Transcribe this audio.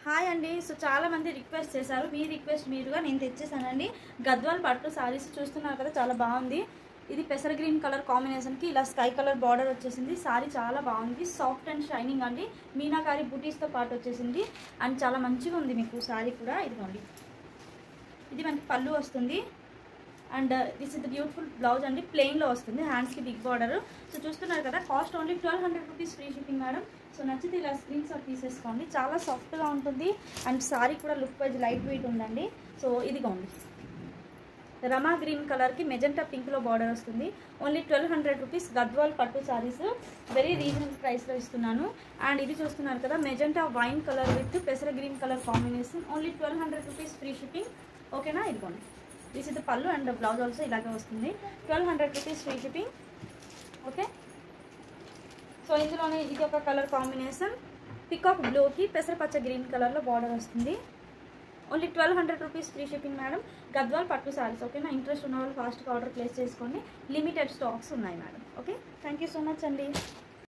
Hi అండి. So చాలా మంది రిక్వెస్ట్ చేశారు, మీ రిక్వెస్ట్ మీరుగా నేను తెచ్చేసానండి. గద్వాల్ పట్టు సారీస్ చూస్తున్నారు కదా, చాలా బాగుంది. ఇది పెసర గ్రీన్ కలర్ కాంబినేషన్కి ఇలా స్కై కలర్ బార్డర్ వచ్చేసింది. సారీ చాలా బాగుంది, సాఫ్ట్ అండ్ షైనింగ్ అండి. మీనాకారి బూటీస్తో పాటు వచ్చేసింది అండ్ చాలా మంచిగా ఉంది మీకు సారీ కూడా. ఇదిగోండి, ఇది మనకి పళ్ళు వస్తుంది and this is the beautiful blouse అండి. ప్లెయిన్లో వస్తుంది, హ్యాండ్స్కి బిగ్ బార్డర్. సో చూస్తున్నారు కదా, cost only 1200 rupees free shipping madam. So నచ్చితే ఇలా స్క్రీన్ షాట్ తీసేసుకోండి. చాలా సాఫ్ట్గా ఉంటుంది అండ్ సారీ కూడా లుక్ వైజ్ లైట్ వెయిట్ ఉందండి. సో ఇదిగోండి, రమా గ్రీన్ కలర్కి మెజెంటా పింక్లో బార్డర్ వస్తుంది. ఓన్లీ 1200 రూపీస్ గద్వాల్ పట్టు సారీస్ వెరీ రీజనబుల్ ప్రైస్లో ఇస్తున్నాను. అండ్ ఇది చూస్తున్నారు కదా, మెజెంటా వైన్ కలర్ విత్ పెసర green colour combination. Only 1200 rupees free shipping. ఓకేనా? ఇదిగోండి, దిస్ ఇస్ ద పళ్ళు అండ్ బ్లౌజ్ ఆల్సో ఇలాగే వస్తుంది. 1200 rupees free shipping. Okay, so ఇందులోనే ఇది ఒక కలర్ కాంబినేషన్, పికాక్ బ్లూకి పెసరపచ్చ గ్రీన్ కలర్లో బార్డర్ వస్తుంది. Only 1200 rupees free shipping madam. Gadwal పట్టు సారీస్. ఓకేనా? ఇంట్రెస్ట్ ఉన్న వాళ్ళు ఫాస్ట్గా ఆర్డర్ ప్లేస్ చేసుకోండి. లిమిటెడ్ స్టాక్స్ ఉన్నాయి madam. Okay, thank you so much అండి.